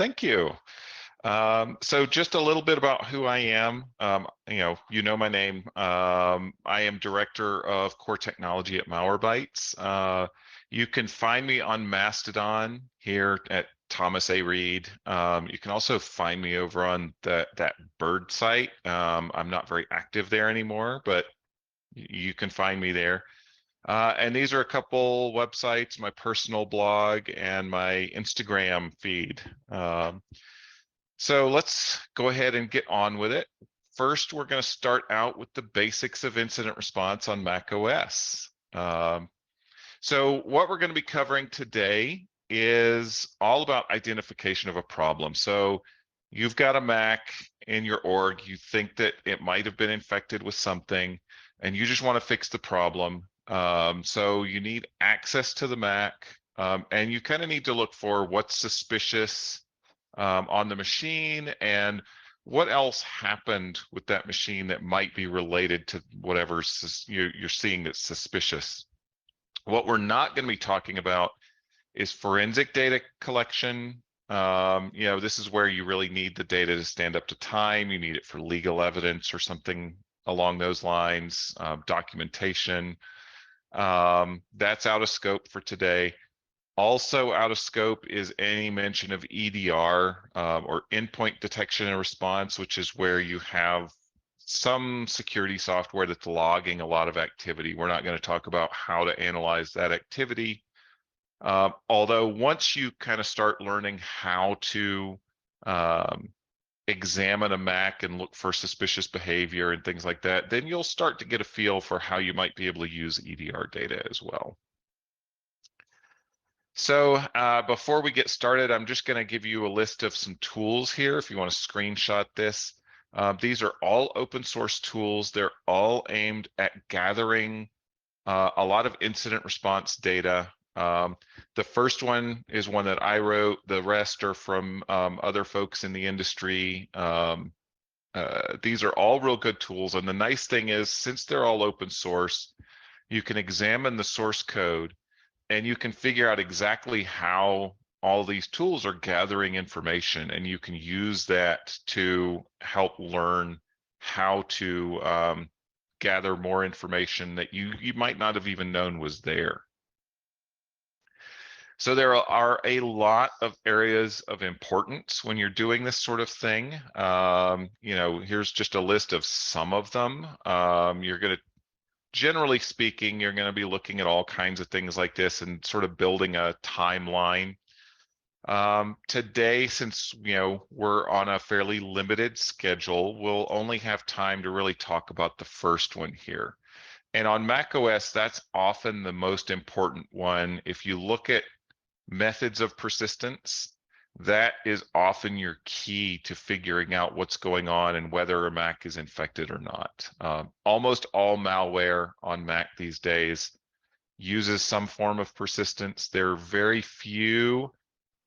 Thank you. So just a little bit about who I am. You know my name. I am Director of Core Technology at Malwarebytes. You can find me on Mastodon here at Thomas A. Reed. You can also find me over on that Bird site. I'm not very active there anymore, but you can find me there. And these are a couple websites, my personal blog and my Instagram feed. So let's go ahead and get on with it. First, we're going to start out with the basics of incident response on Mac OS. So what we're going to be covering today is all about identification of a problem. So you've got a Mac in your org, you think that it might have been infected with something, and you just want to fix the problem. So you need access to the Mac, and you kind of need to look for what's suspicious on the machine and what else happened with that machine that might be related to whatever you're seeing that's suspicious. What we're not going to be talking about is forensic data collection. This is where you really need the data to stand up to time. You need it for legal evidence or something along those lines, documentation. That's out of scope for today. Also out of scope is any mention of EDR or endpoint detection and response, which is where you have some security software that's logging a lot of activity. We're not going to talk about how to analyze that activity. Although once you kind of start learning how to examine a Mac and look for suspicious behavior and things like that, then you'll start to get a feel for how you might be able to use EDR data as well. So before we get started, I'm just going to give you a list of some tools here if you want to screenshot this. These are all open source tools. They're all aimed at gathering a lot of incident response data. The first one is one that I wrote. The rest are from other folks in the industry. These are all real good tools. And the nice thing is, since they're all open source, you can examine the source code and you can figure out exactly how all these tools are gathering information, and you can use that to help learn how to gather more information that you might not have even known was there. So there are a lot of areas of importance when you're doing this sort of thing. Here's just a list of some of them. Generally speaking, you're going to be looking at all kinds of things like this and sort of building a timeline. Today, since we're on a fairly limited schedule, we'll only have time to really talk about the first one here. And on Mac OS, that's often the most important one. If you look at methods of persistence, that is often your key to figuring out what's going on and whether a Mac is infected or not. Almost all malware on Mac these days uses some form of persistence. There are very few,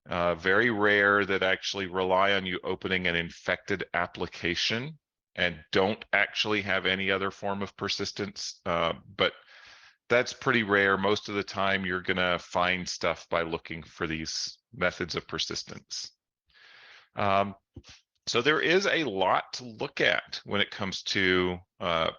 very rare, that actually rely on you opening an infected application and don't actually have any other form of persistence. But that's pretty rare. Most of the time, you're going to find stuff by looking for these methods of persistence. So there is a lot to look at when it comes to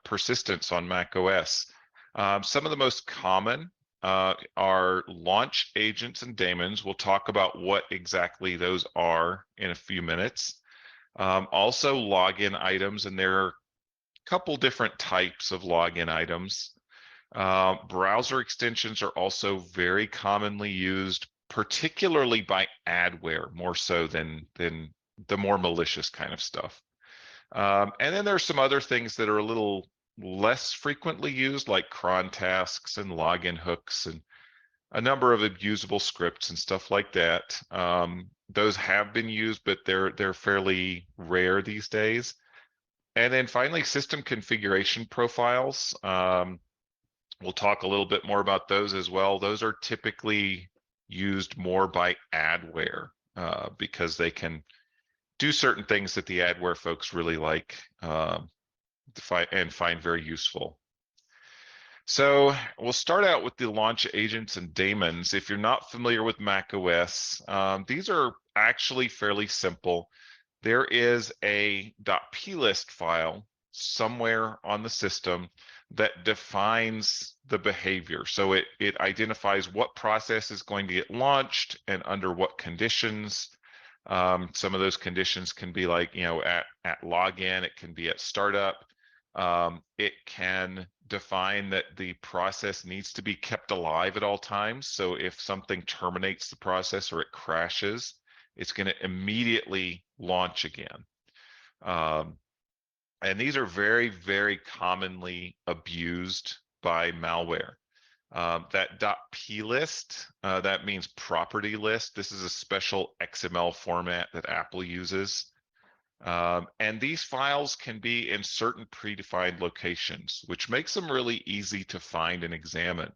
persistence on Mac OS. Some of the most common are launch agents and daemons. We'll talk about what exactly those are in a few minutes. Also login items, and there are a couple different types of login items. Browser extensions are also very commonly used, particularly by adware, more so than the more malicious kind of stuff. And then there's some other things that are a little less frequently used, like cron tasks and login hooks and a number of abusable scripts and stuff like that. Those have been used, but they're fairly rare these days. And then finally, system configuration profiles. We'll talk a little bit more about those as well. Those are typically used more by adware because they can do certain things that the adware folks really like and find very useful. So we'll start out with the launch agents and daemons. If you're not familiar with Mac OS, these are actually fairly simple. There is a .plist file somewhere on the system that defines the behavior. So it identifies what process is going to get launched and under what conditions. Some of those conditions can be like, at login, it can be at startup. It can define that the process needs to be kept alive at all times. So if something terminates the process or it crashes, it's going to immediately launch again. And these are very, very commonly abused by malware. That .plist, that means property list. This is a special XML format that Apple uses. And these files can be in certain predefined locations, which makes them really easy to find and examine.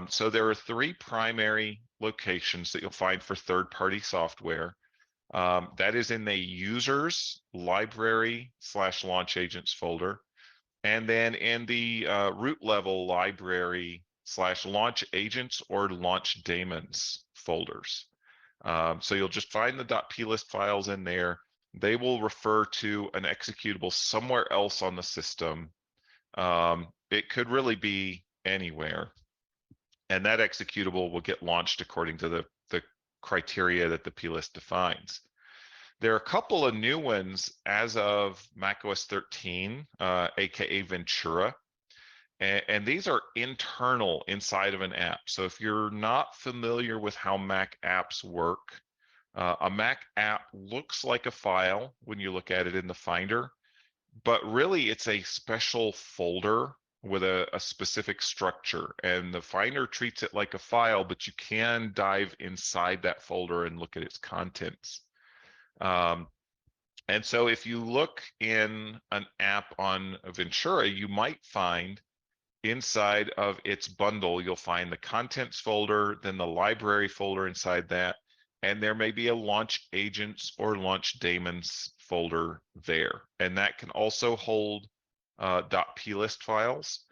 So there are 3 primary locations that you'll find for third-party software. That is in the users library / launch agents folder, and then in the root level library / launch agents or launch daemons folders. So you'll just find the .plist files in there. They will refer to an executable somewhere else on the system. It could really be anywhere, and that executable will get launched according to the criteria that the plist defines. There are a couple of new ones as of macOS 13, aka Ventura, and these are internal inside of an app. So if you're not familiar with how Mac apps work, a Mac app looks like a file when you look at it in the Finder, but really it's a special folder with a specific structure, and the Finder treats it like a file, but you can dive inside that folder and look at its contents. And so if you look in an app on Ventura, you might find inside of its bundle, you'll find the contents folder, then the library folder inside that, and there may be a launch agents or launch daemons folder there. And that can also hold .plist files.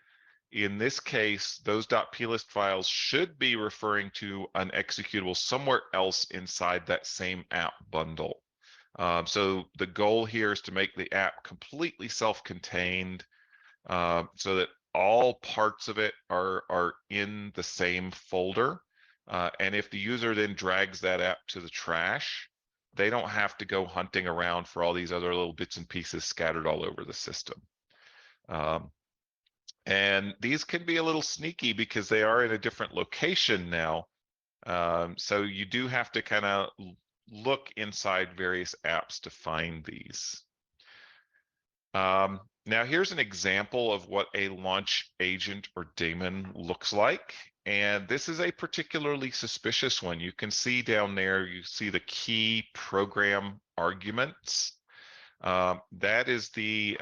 In this case, those .plist files should be referring to an executable somewhere else inside that same app bundle. So the goal here is to make the app completely self-contained, so that all parts of it are in the same folder. And if the user then drags that app to the trash, they don't have to go hunting around for all these other little bits and pieces scattered all over the system. And these can be a little sneaky because they are in a different location now. So you do have to kind of look inside various apps to find these. Now here's an example of what a launch agent or daemon looks like. And this is a particularly suspicious one. You can see down there, you see the key program arguments. That is the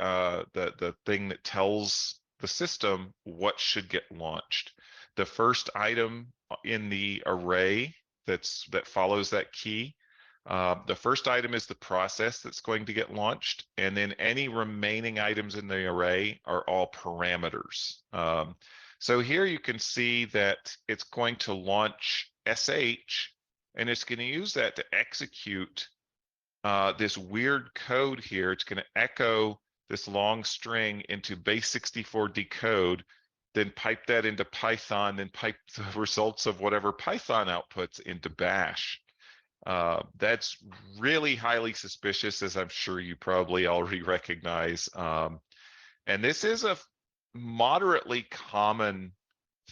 thing that tells the system what should get launched. The first item in the array that follows that key, the first item is the process that's going to get launched, and then any remaining items in the array are all parameters. So here you can see that it's going to launch sh, and it's going to use that to execute this weird code here. It's going to echo this long string into base64 decode, then pipe that into Python, then pipe the results of whatever Python outputs into bash. That's really highly suspicious, as I'm sure you probably already recognize. And this is a moderately common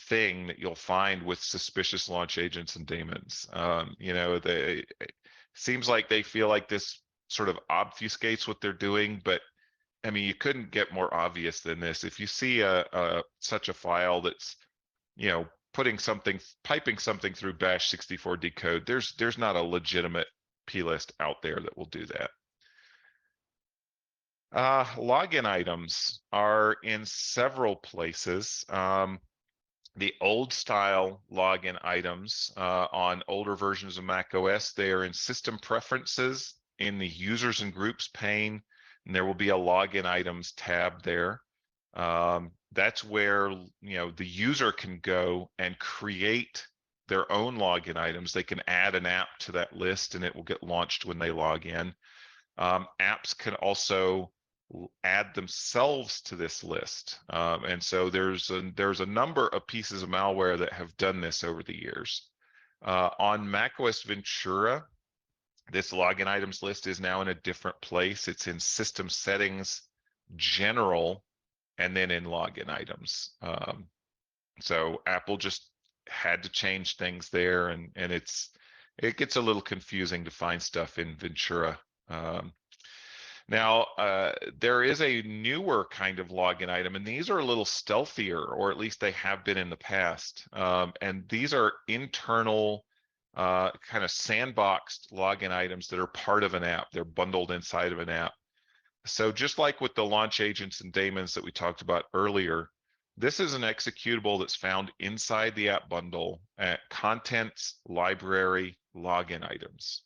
thing that you'll find with suspicious launch agents and daemons. It seems like they feel like this sort of obfuscates what they're doing, but I mean, you couldn't get more obvious than this. If you see such a file that's, piping something through bash 64 decode, there's not a legitimate plist out there that will do that. Login items are in several places. The old style login items on older versions of macOS, they are in system preferences in the users and groups pane, and there will be a login items tab there. That's where the user can go and create their own login items. They can add an app to that list and it will get launched when they log in. Apps can also add themselves to this list. And so there's a number of pieces of malware that have done this over the years. On macOS Ventura, this login items list is now in a different place. It's in System Settings, General, and then in login items. So Apple just had to change things there, and it gets a little confusing to find stuff in Ventura. Now, there is a newer kind of login item, and these are a little stealthier, or at least they have been in the past. And these are internal kind of sandboxed login items that are part of an app. They're bundled inside of an app. So just like with the launch agents and daemons that we talked about earlier, this is an executable that's found inside the app bundle at contents, library, login items.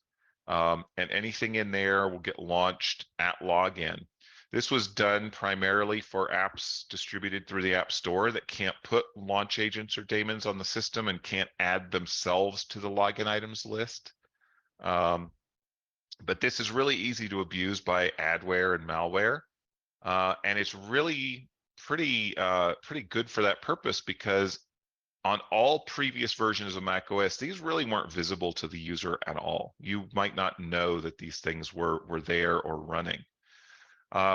And anything in there will get launched at login. This was done primarily for apps distributed through the App Store that can't put launch agents or daemons on the system and can't add themselves to the login items list. But this is really easy to abuse by adware and malware. And it's really pretty good for that purpose, because on all previous versions of macOS, these really weren't visible to the user at all. You might not know that these things were there or running.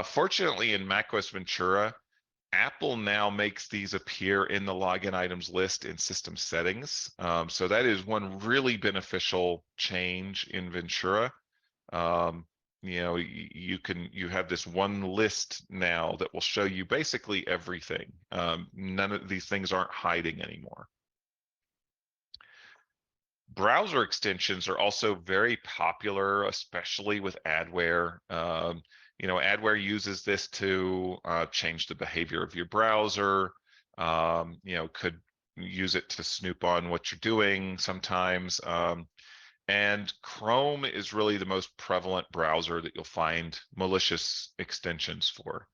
Fortunately, in macOS Ventura, Apple now makes these appear in the login items list in system settings. So that is one really beneficial change in Ventura. You have this one list now that will show you basically everything. None of these things aren't hiding anymore. Browser extensions are also very popular, especially with adware. Adware uses this to change the behavior of your browser. Could use it to snoop on what you're doing sometimes. And Chrome is really the most prevalent browser that you'll find malicious extensions for.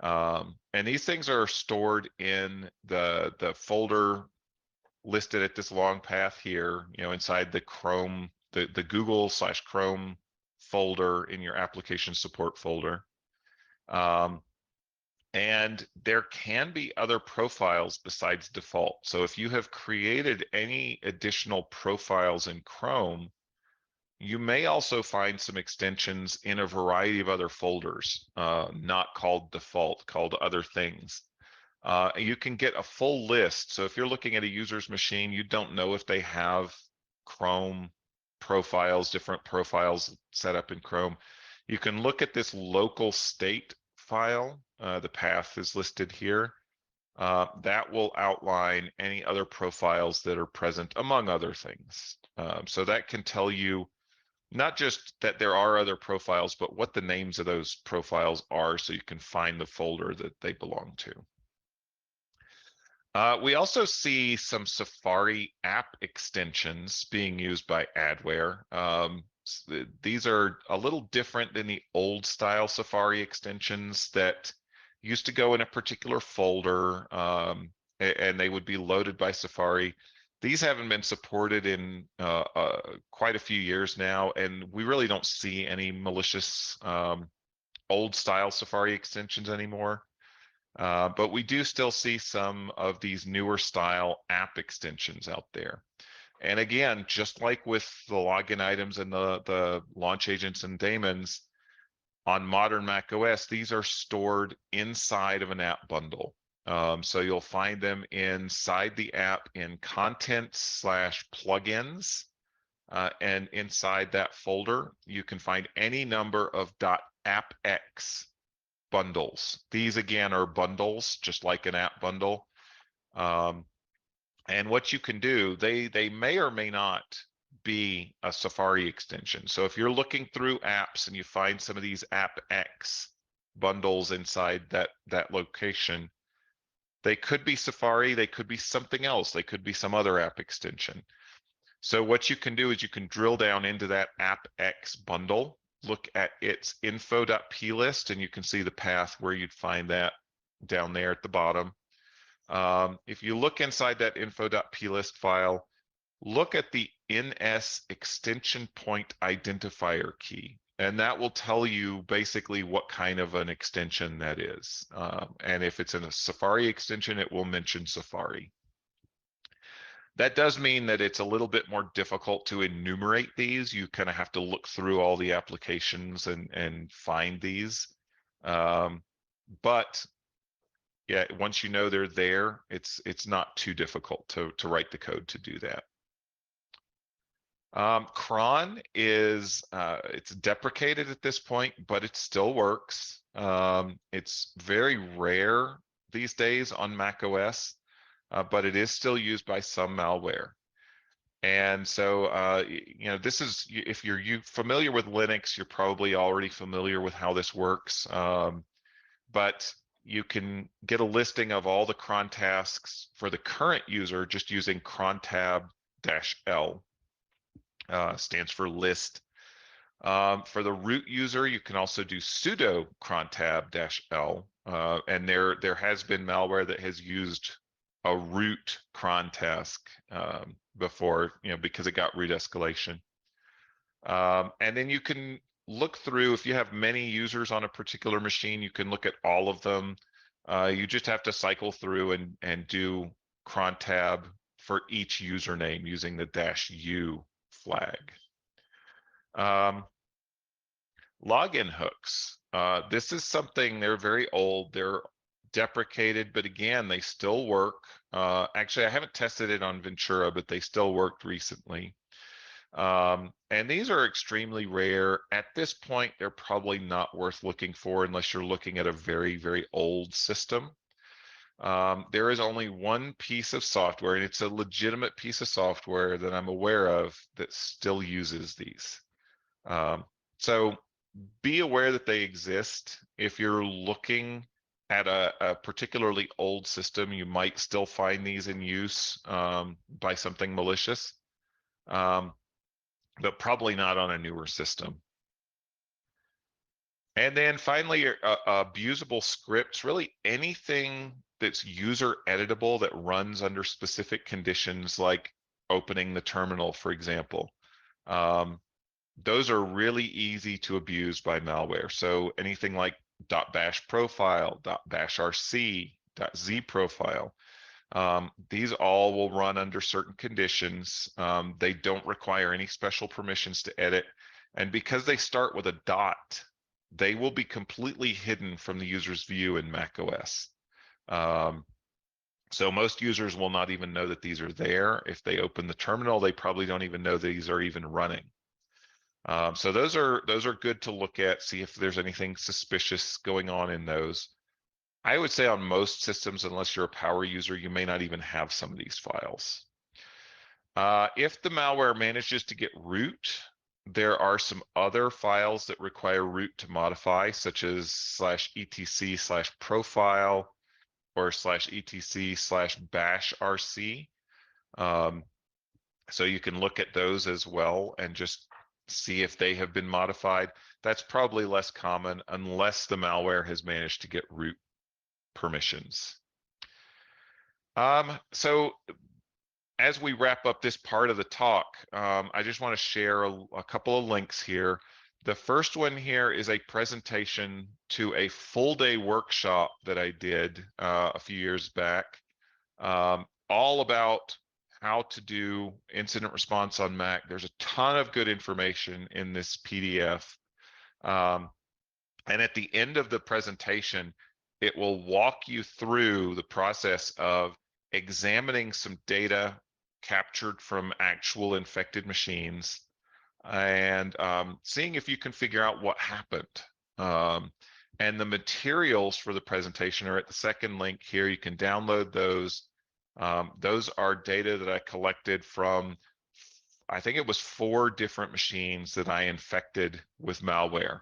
And these things are stored in the folder listed at this long path here, inside the Chrome, the Google/Chrome folder in your application support folder. And there can be other profiles besides default. So if you have created any additional profiles in Chrome, you may also find some extensions in a variety of other folders, not called default, called other things. You can get a full list. So if you're looking at a user's machine, you don't know if they have Chrome profiles, different profiles set up in Chrome. You can look at this local state file. The path is listed here. That will outline any other profiles that are present, among other things. So that can tell you not just that there are other profiles, but what the names of those profiles are, so you can find the folder that they belong to. We also see some Safari app extensions being used by adware. These are a little different than the old style Safari extensions that used to go in a particular folder, and they would be loaded by Safari. These haven't been supported in quite a few years now, and we really don't see any malicious old style Safari extensions anymore. But we do still see some of these newer style app extensions out there. And again, just like with the login items and the launch agents and daemons, on modern macOS, these are stored inside of an app bundle. So you'll find them inside the app in contents/plugins, and inside that folder, you can find any number of .appx bundles. These again are bundles, just like an app bundle. And what you can do, they may or may not be a Safari extension. So if you're looking through apps and you find some of these appx bundles inside that location, they could be Safari, they could be something else, they could be some other app extension. So what you can do is you can drill down into that appx bundle, look at its info.plist, and you can see the path where you'd find that down there at the bottom. If you look inside that info.plist file, look at the NS extension point identifier key, and that will tell you basically what kind of an extension that is. And if it's in a Safari extension, it will mention Safari. That does mean that it's a little bit more difficult to enumerate these. You kind of have to look through all the applications and find these. But yeah, once you know they're there, it's not too difficult to write the code to do that. Cron is it's deprecated at this point, but it still works. It's very rare these days on Mac OS, but it is still used by some malware. And so, you know, this is, if you're familiar with Linux, you're probably already familiar with how this works. But you can get a listing of all the cron tasks for the current user just using crontab-l. Stands for list. For the root user, you can also do sudo crontab-l, and there has been malware that has used a root cron task before, you know, because it got root escalation. And then you can look through, if you have many users on a particular machine, you can look at all of them. You just have to cycle through and do cron tab for each username using the -u flag. Login hooks. This is something, they're very old. They're deprecated, but again, they still work. Actually, I haven't tested it on Ventura, but they still worked recently. And these are extremely rare. At this point, they're probably not worth looking for unless you're looking at a very, very old system. There is only one piece of software, and it's a legitimate piece of software that I'm aware of that still uses these. So be aware that they exist. If you're looking at a particularly old system, you might still find these in use by something malicious, but probably not on a newer system. And then finally, abusable scripts, really anything that's user editable that runs under specific conditions, like opening the terminal, for example. Those are really easy to abuse by malware. So anything like .bash profile, .bash rc, .z profile, these all will run under certain conditions. They don't require any special permissions to edit. And because they start with a dot, they will be completely hidden from the user's view in Mac OS. So most users will not even know that these are there. If they open the terminal, they probably don't even know these are even running. So those are good to look at, see if there's anything suspicious going on in those. I would say on most systems, unless you're a power user, you may not even have some of these files. If the malware manages to get root, there are some other files that require root to modify, such as /etc/profile or /etc/bashrc. So you can look at those as well and just see if they have been modified. That's probably less common unless the malware has managed to get root permissions. So as we wrap up this part of the talk, I just want to share a couple of links here. The first one here is a presentation to a full-day workshop that I did a few years back, all about how to do incident response on Mac. There's a ton of good information in this PDF. And at the end of the presentation, it will walk you through the process of examining some data captured from actual infected machines and seeing if you can figure out what happened. And the materials for the presentation are at the second link here. You can download those. Those are data that I collected from, I think it was 4 different machines that I infected with malware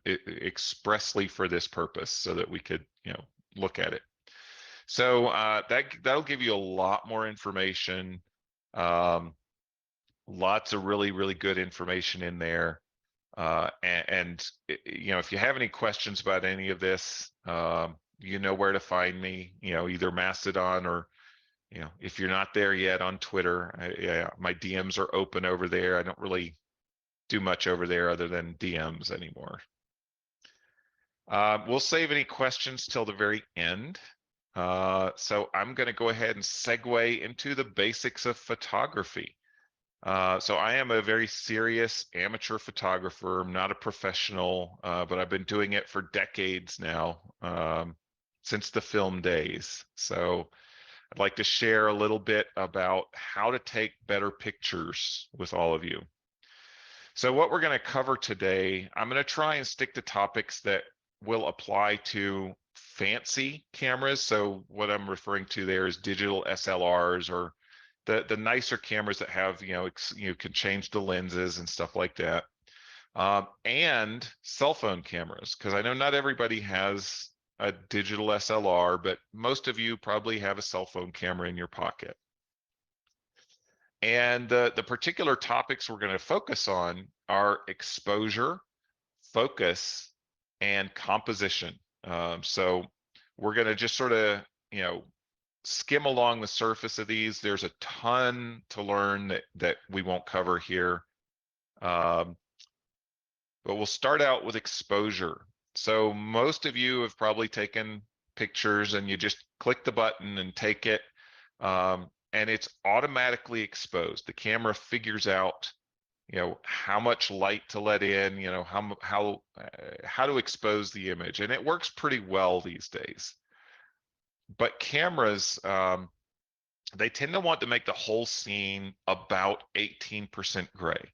expressly for this purpose, so that we could, you know, look at it. So that'll give you a lot more information. Lots of really, really good information in there. And you know, if you have any questions about any of this, you know where to find me, you know, either Mastodon or if you're not there yet on Twitter, yeah, my DMs are open over there. I don't really do much over there other than DMs anymore. We'll save any questions till the very end. So I'm going to go ahead and segue into the basics of photography. So I am a very serious amateur photographer. I'm not a professional, but I've been doing it for decades now, since the film days. So I'd like to share a little bit about how to take better pictures with all of you. So what we're going to cover today, I'm going to try and stick to topics that will apply to fancy cameras. So what I'm referring to there is digital SLRs, or the nicer cameras that have, you can change the lenses and stuff like that. And cell phone cameras, because I know not everybody has a digital SLR, but most of you probably have a cell phone camera in your pocket. And the particular topics we're going to focus on are exposure, focus, and composition. So we're going to just sort of, skim along the surface of these. There's a ton to learn that we won't cover here. But we'll start out with exposure. So most of you have probably taken pictures and you just click the button and take it. And it's automatically exposed. The camera figures out, how much light to let in, how to expose the image, and it works pretty well these days. But cameras, they tend to want to make the whole scene about 18% gray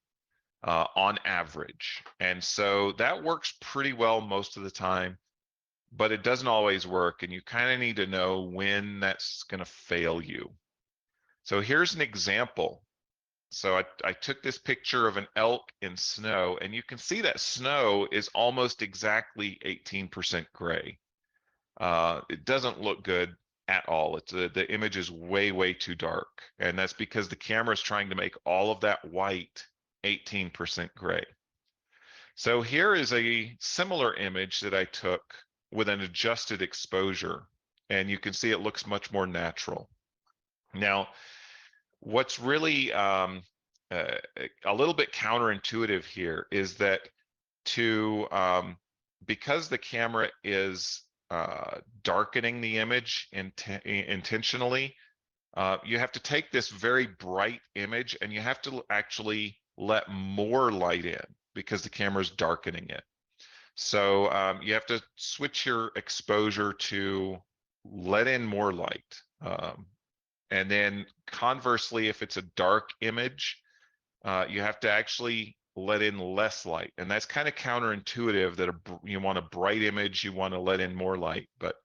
on average, and so that works pretty well most of the time. But it doesn't always work, and you kind of need to know when that's going to fail you. So here's an example. So I took this picture of an elk in snow, and you can see that snow is almost exactly 18% gray. It doesn't look good at all. The image is way, way too dark. And that's because the camera is trying to make all of that white 18% gray. So here is a similar image that I took with an adjusted exposure, and you can see it looks much more natural. Now, what's really a little bit counterintuitive here is that because the camera is darkening the image intentionally, you have to take this very bright image and you have to actually let more light in because the camera is darkening it. So you have to switch your exposure to let in more light. And then conversely, if it's a dark image, you have to actually let in less light. And that's kind of counterintuitive, that you want a bright image, you want to let in more light, but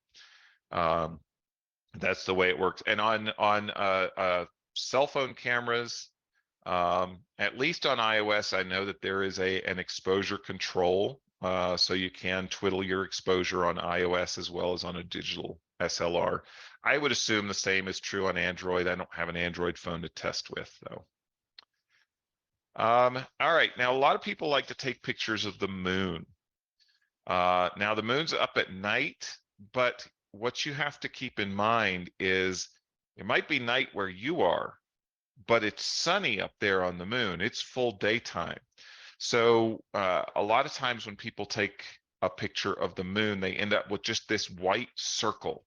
that's the way it works. And on cell phone cameras, at least on iOS, I know that there is an exposure control. So you can twiddle your exposure on iOS as well as on a digital SLR. I would assume the same is true on Android. I don't have an Android phone to test with, though. All right, now a lot of people like to take pictures of the moon. Now the moon's up at night, but what you have to keep in mind is it might be night where you are, but it's sunny up there on the moon. It's full daytime. So a lot of times when people take a picture of the moon, they end up with just this white circle.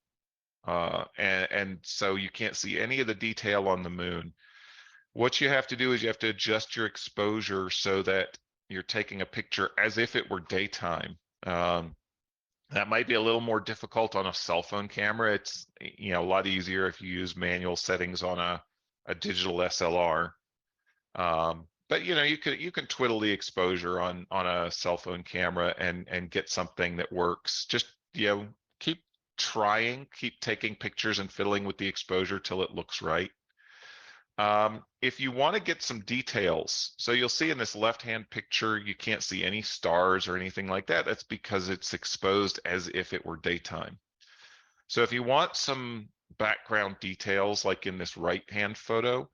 And so you can't see any of the detail on the moon. What you have to do is you have to adjust your exposure so that you're taking a picture as if it were daytime. That might be a little more difficult on a cell phone camera. It's a lot easier if you use manual settings on a digital SLR. But you can twiddle the exposure on a cell phone camera and get something that works. Just keep trying, keep taking pictures and fiddling with the exposure till it looks right. If you want to get some details, so you'll see in this left-hand picture, you can't see any stars or anything like that. That's because it's exposed as if it were daytime. So if you want some background details, like in this right-hand photo,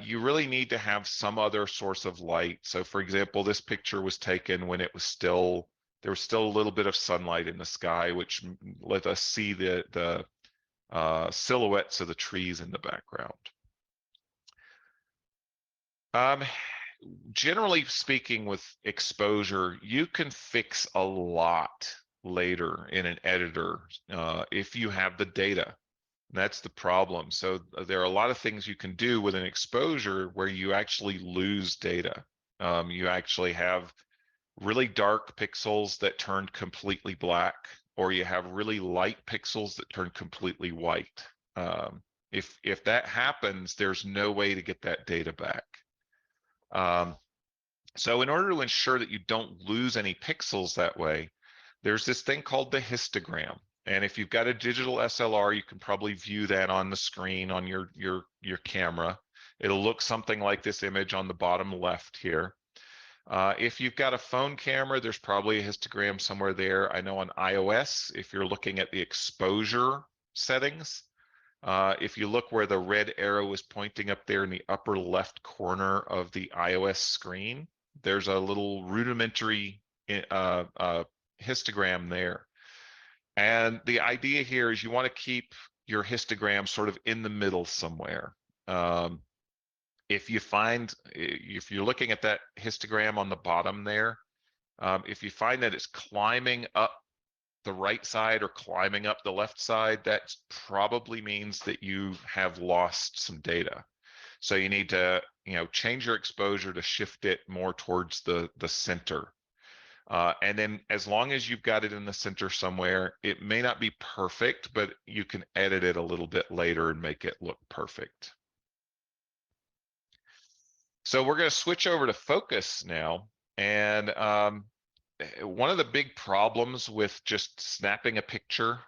you really need to have some other source of light. So for example, this picture was taken when there was still a little bit of sunlight in the sky, which let us see the silhouettes of the trees in the background. Um, Generally speaking, with exposure, you can fix a lot later in an editor if you have the data. That's the problem. So there are a lot of things you can do with an exposure where you actually lose data. You actually have really dark pixels that turn completely black, or you have really light pixels that turn completely white. If that happens, there's no way to get that data back. So in order to ensure that you don't lose any pixels that way, there's this thing called the histogram. And if you've got a digital SLR, you can probably view that on the screen on your camera. It'll look something like this image on the bottom left here. If you've got a phone camera, there's probably a histogram somewhere there. I know on iOS, if you're looking at the exposure settings, if you look where the red arrow is pointing up there in the upper left corner of the iOS screen, there's a little rudimentary histogram there. And the idea here is you want to keep your histogram sort of in the middle somewhere. If you're looking at that histogram on the bottom there, if you find that it's climbing up the right side or climbing up the left side, that probably means that you have lost some data. So you need to, change your exposure to shift it more towards the center. And then as long as you've got it in the center somewhere, it may not be perfect, but you can edit it a little bit later and make it look perfect. So we're going to switch over to focus now. And one of the big problems with just snapping a picture,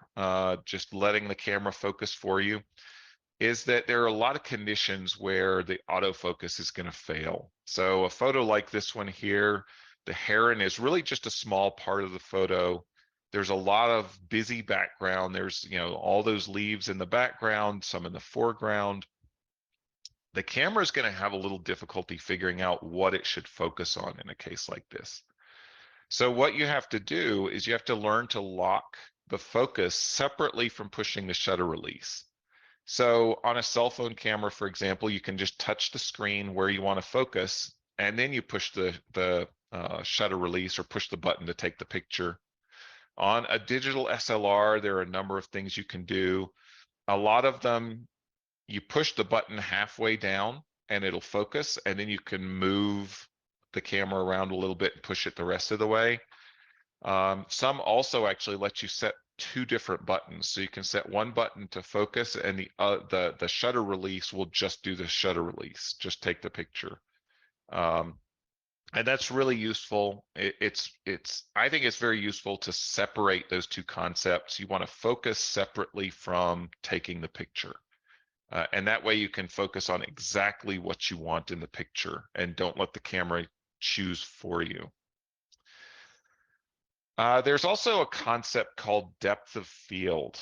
just letting the camera focus for you, is that there are a lot of conditions where the autofocus is going to fail. So a photo like this one here, the heron is really just a small part of the photo. There's a lot of busy background. There's, all those leaves in the background, some in the foreground. The camera is going to have a little difficulty figuring out what it should focus on in a case like this. So what you have to do is you have to learn to lock the focus separately from pushing the shutter release. So on a cell phone camera, for example, you can just touch the screen where you want to focus, and then you push the shutter release or push the button to take the picture. On a digital SLR, there are a number of things you can do. A lot of them, you push the button halfway down and it'll focus, and then you can move the camera around a little bit and push it the rest of the way. Some also actually let you set two different buttons, so you can set one button to focus, and the shutter release will just do the shutter release, just take the picture. And that's really useful. I think it's very useful to separate those two concepts. You want to focus separately from taking the picture. And that way you can focus on exactly what you want in the picture and don't let the camera choose for you. There's also a concept called depth of field.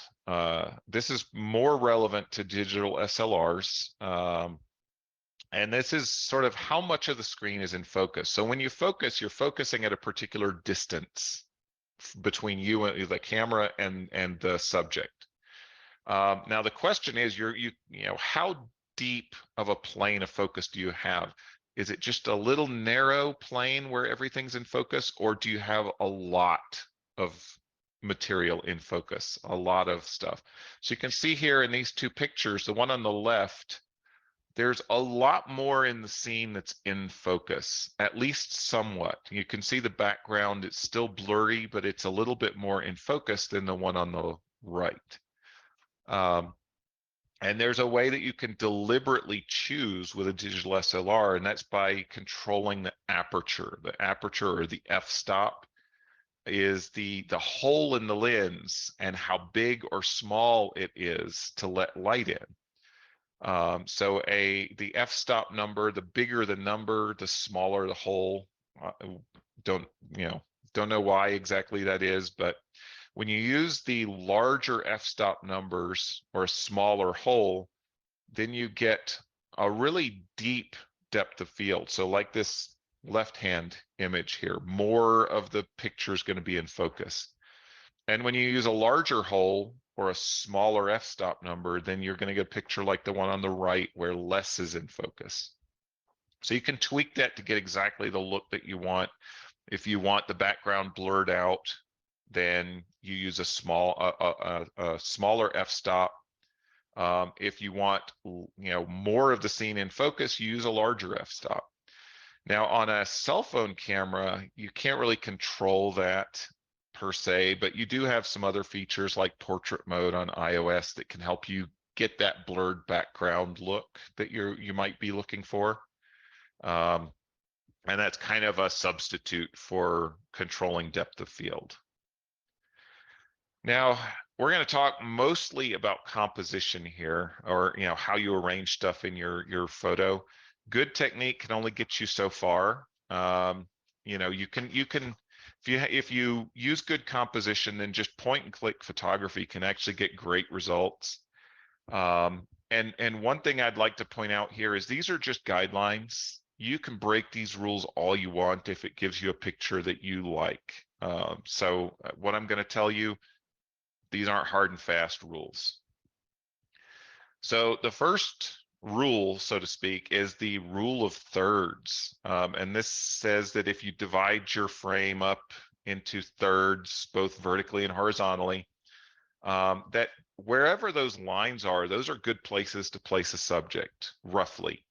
This is more relevant to digital SLRs. And this is sort of how much of the screen is in focus. So when you focus, you're focusing at a particular distance between you and the camera and the subject. Now the question is, how deep of a plane of focus do you have? Is it just a little narrow plane where everything's in focus, or do you have a lot of material in focus, a lot of stuff? So you can see here in these two pictures, the one on the left, there's a lot more in the scene that's in focus, at least somewhat. You can see the background, it's still blurry, but it's a little bit more in focus than the one on the right. And there's a way that you can deliberately choose with a digital SLR, and that's by controlling the aperture. The aperture, or the f-stop, is the hole in the lens and how big or small it is to let light in. So the f-stop number, the bigger the number, the smaller the hole. Don't know why exactly that is, but when you use the larger f-stop numbers or a smaller hole, then you get a really deep depth of field. So like this left-hand image here, more of the picture is going to be in focus. And when you use a larger hole, or a smaller f-stop number, then you're going to get a picture like the one on the right where less is in focus. So you can tweak that to get exactly the look that you want. If you want the background blurred out, then you use a smaller f-stop. If you want, more of the scene in focus, you use a larger f-stop. Now, on a cell phone camera, you can't really control that per se, but you do have some other features like portrait mode on iOS that can help you get that blurred background look that you might be looking for. And that's kind of a substitute for controlling depth of field. Now, we're going to talk mostly about composition here, or how you arrange stuff in your photo. Good technique can only get you so far. You can if you use good composition, then just point and click photography can actually get great results. And one thing I'd like to point out here is these are just guidelines. You can break these rules all you want if it gives you a picture that you like. So what I'm going to tell you, these aren't hard and fast rules. So the first rule, so to speak, is the rule of thirds. And this says that if you divide your frame up into thirds, both vertically and horizontally, that wherever those lines are, those are good places to place a subject, roughly.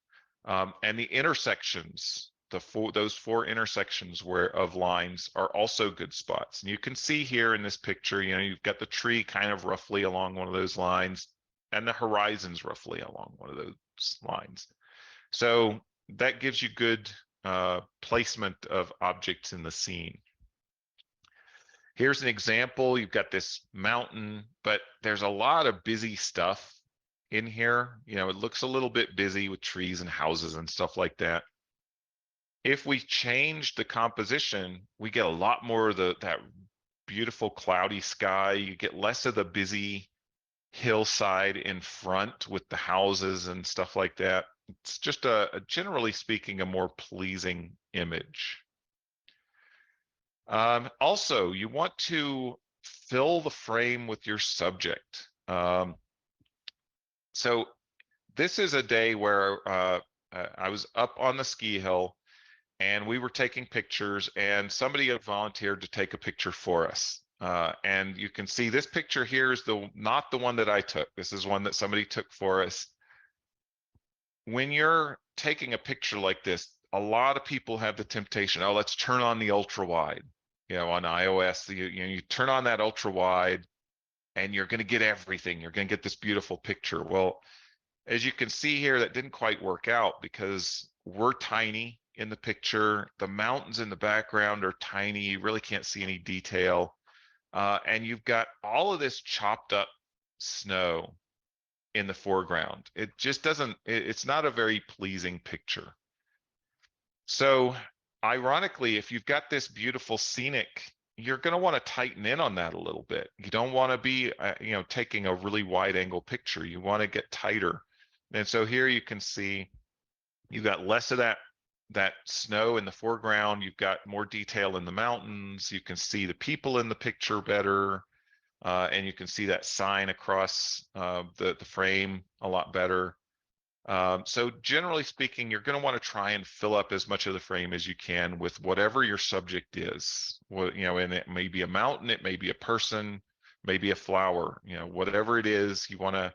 And the intersections, those four intersections of lines are also good spots. And you can see here in this picture, you've got the tree kind of roughly along one of those lines, and the horizon's roughly along one of those lines. So that gives you good placement of objects in the scene. Here's an example. You've got this mountain, but there's a lot of busy stuff in here. It looks a little bit busy with trees and houses and stuff like that. If we change the composition, we get a lot more of that beautiful cloudy sky. You get less of the busy hillside in front with the houses and stuff like that. It's just generally speaking, a more pleasing image. Also, you want to fill the frame with your subject. So this is a day where I was up on the ski hill and we were taking pictures, and somebody had volunteered to take a picture for us. And you can see this picture here is not the one that I took. This is one that somebody took for us. When you're taking a picture like this, a lot of people have the temptation, oh, let's turn on the ultra wide. On iOS, you turn on that ultra wide and you're going to get everything. You're going to get this beautiful picture. Well, as you can see here, that didn't quite work out because we're tiny in the picture. The mountains in the background are tiny. You really can't see any detail. And you've got all of this chopped up snow in the foreground. It just doesn't, it's not a very pleasing picture. So ironically, if you've got this beautiful scenic, you're going to want to tighten in on that a little bit. You don't want to be, taking a really wide angle picture. You want to get tighter. And so here you can see you've got less of that snow in the foreground. You've got more detail in the mountains. You can see the people in the picture better. And you can see that sign across the frame a lot better. So generally speaking, you're going to want to try and fill up as much of the frame as you can with whatever your subject is. And it may be a mountain, it may be a person, maybe a flower, whatever it is, you want to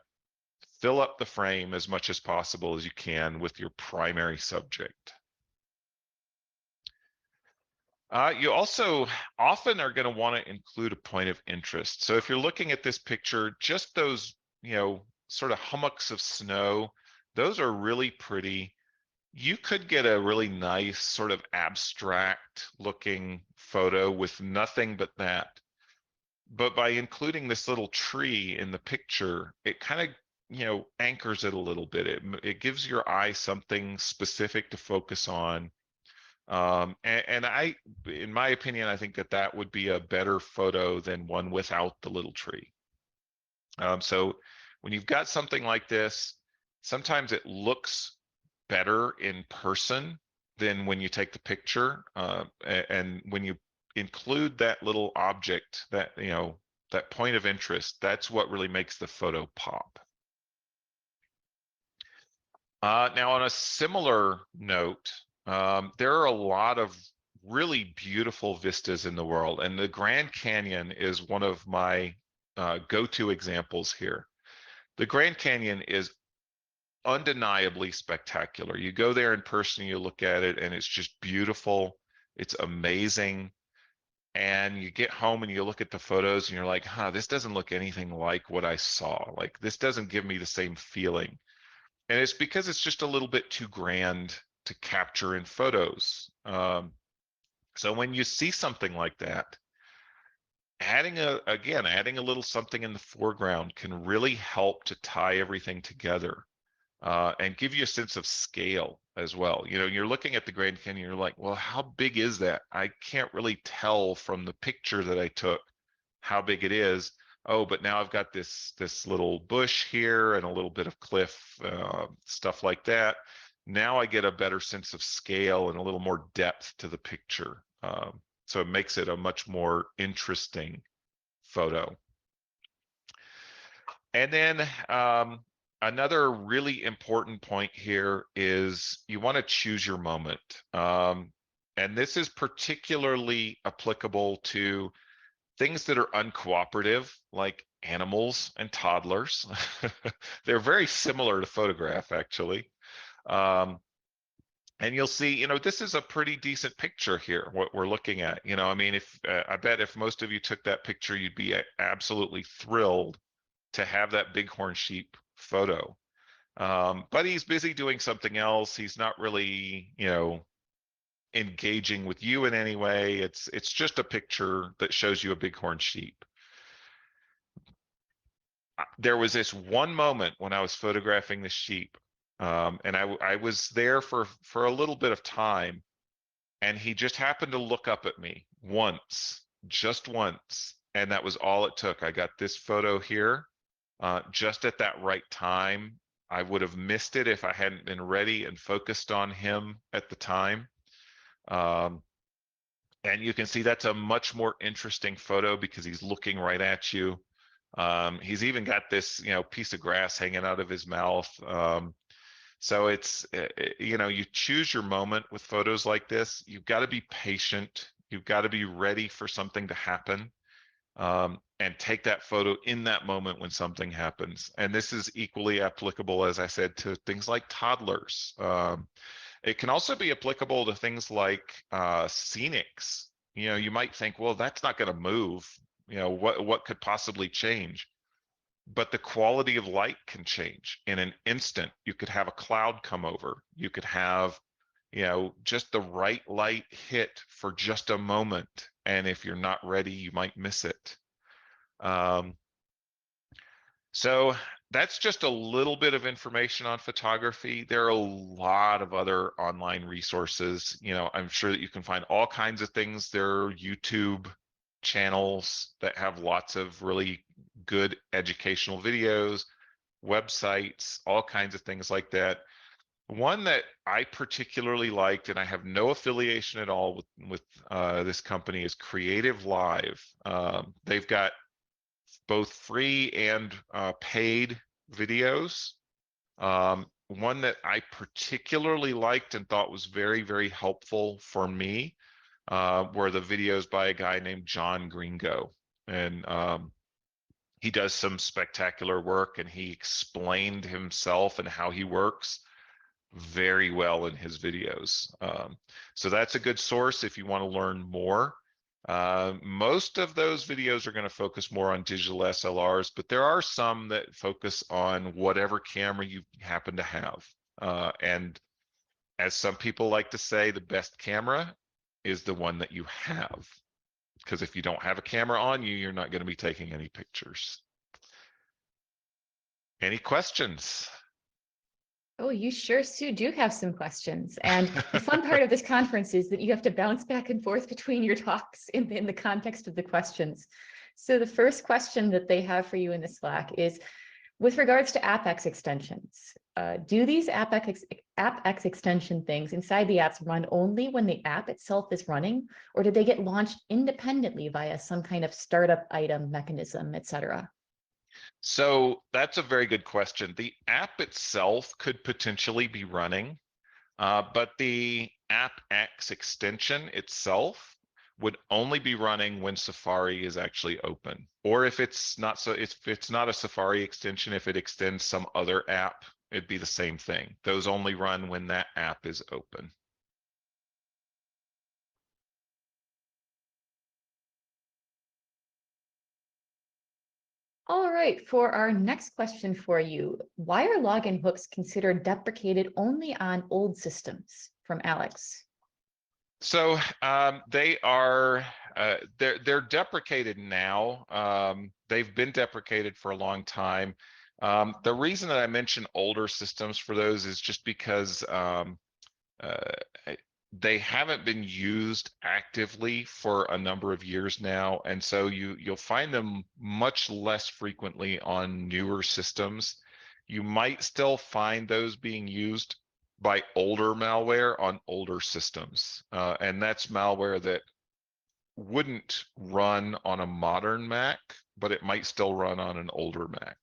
fill up the frame as much as possible as you can with your primary subject. You also often are going to want to include a point of interest. So if you're looking at this picture, just those, sort of hummocks of snow, those are really pretty. You could get a really nice sort of abstract looking photo with nothing but that. But by including this little tree in the picture, it kind of, anchors it a little bit. It gives your eye something specific to focus on. And I, in my opinion, I think that would be a better photo than one without the little tree. So when you've got something like this, sometimes it looks better in person than when you take the picture. And when you include that little object, that, that point of interest, that's what really makes the photo pop. Now, on a similar note, there are a lot of really beautiful vistas in the world, and the Grand Canyon is one of my go-to examples here. The Grand Canyon is undeniably spectacular. You go there in person, you look at it, and it's just beautiful. It's amazing. And you get home and you look at the photos and you're like, huh, this doesn't look anything like what I saw. Like, this doesn't give me the same feeling. And it's because it's just a little bit too grand to capture in photos. So when you see something like that, adding a little something in the foreground can really help to tie everything together. And give you a sense of scale as well. You know, you're looking at the Grand Canyon, you're like, well, how big is that? I can't really tell from the picture that I took how big it is. Oh, but now I've got this little bush here and a little bit of cliff, stuff like that. Now I get a better sense of scale and a little more depth to the picture. So it makes it a much more interesting photo. And then another really important point here is you want to choose your moment. And this is particularly applicable to things that are uncooperative, like animals and toddlers. They're very similar to photograph, actually. And you'll see, you know, this is a pretty decent picture here, what we're looking at. You know, I mean, if I bet if most of you took that picture, you'd be absolutely thrilled to have that bighorn sheep photo. But he's busy doing something else. He's not really, you know, engaging with you in any way. It's just a picture that shows you a bighorn sheep. There was this one moment when I was photographing the sheep, and I was there for a little bit of time, and he just happened to look up at me once, just once, and that was all it took. I got this photo here, just at that right time. I would have missed it if I hadn't been ready and focused on him at the time. And you can see that's a much more interesting photo because he's looking right at you. He's even got this, you know, piece of grass hanging out of his mouth. So it's, you know, you choose your moment with photos like this. You've got to be patient. You've got to be ready for something to happen. And take that photo in that moment when something happens. And this is equally applicable, as I said, to things like toddlers. It can also be applicable to things like scenics. You know, you might think, well, that's not going to move. You know, what could possibly change? But the quality of light can change in an instant. You could have a cloud come over. You could have, you know, just the right light hit for just a moment. And if you're not ready, you might miss it. So that's just a little bit of information on photography. There are a lot of other online resources. You know, I'm sure that you can find all kinds of things. There are YouTube channels that have lots of really good educational videos, websites, all kinds of things like that. One that I particularly liked, and I have no affiliation at all with this company, is Creative Live. They've got both free and paid videos. One that I particularly liked and thought was very, very helpful for me were the videos by a guy named John Gringo. And he does some spectacular work, and he explained himself and how he works very well in his videos. So that's a good source if you want to learn more. Most of those videos are going to focus more on digital SLRs, but there are some that focus on whatever camera you happen to have. And as some people like to say, the best camera is the one that you have. Because if you don't have a camera on you, you're not going to be taking any pictures. Any questions? Oh, you sure, Sue, do have some questions. And the fun part of this conference is that you have to bounce back and forth between your talks in the context of the questions. So the first question that they have for you in the Slack is, With regards to AppX extensions, do these AppX extension things inside the apps run only when the app itself is running, or do they get launched independently via some kind of startup item mechanism, etc.? So that's a very good question. The app itself could potentially be running, but the AppX extension itself would only be running when Safari is actually open. Or if it's not if it's not a Safari extension, if it extends some other app, it'd be the same thing. Those only run when that app is open. All right, for our next question for you, why are login hooks considered deprecated only on old systems? From Alex. So they are they're deprecated now. They've been deprecated for a long time. The reason that I mention older systems for those is just because uh, they haven't been used actively for a number of years now, and so you'll find them much less frequently on newer systems. You might still find those being used by older malware on older systems, and that's malware that wouldn't run on a modern Mac, but it might still run on an older Mac.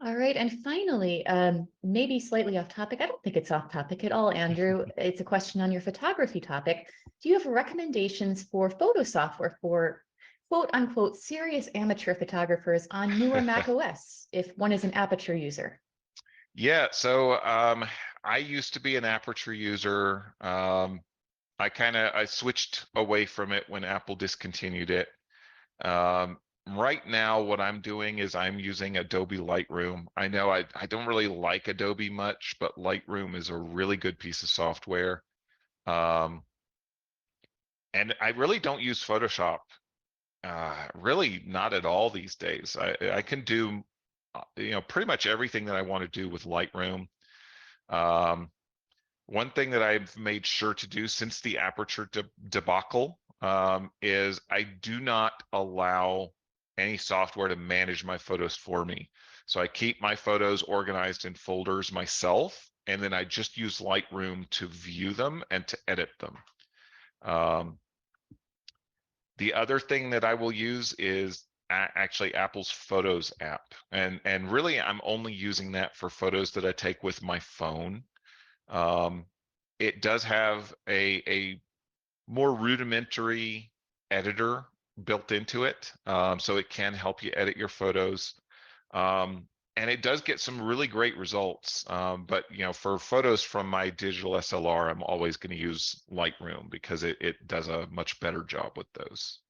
All right, and finally, maybe slightly off topic. I don't think it's off topic at all, Andrew. It's a question on your photography topic. Do you have recommendations for photo software for quote unquote serious amateur photographers on newer Mac OS if one is an Aperture user? Yeah, so I used to be an Aperture user. I switched away from it when Apple discontinued it. Right now, what I'm doing is I'm using Adobe Lightroom. I know I don't really like Adobe much, but Lightroom is a really good piece of software. Um, and I really don't use Photoshop. Really not at all these days. I can do, pretty much everything that I want to do with Lightroom. Um, One thing that I've made sure to do since the Aperture debacle is I do not allow any software to manage my photos for me. So I keep my photos organized in folders myself, and then I just use Lightroom to view them and to edit them. The other thing that I will use is actually Apple's Photos app, and really I'm only using that for photos that I take with my phone. It does have a more rudimentary editor built into it, so it can help you edit your photos. And it does get some really great results. But for photos from my digital SLR, I'm always going to use Lightroom because it does a much better job with those.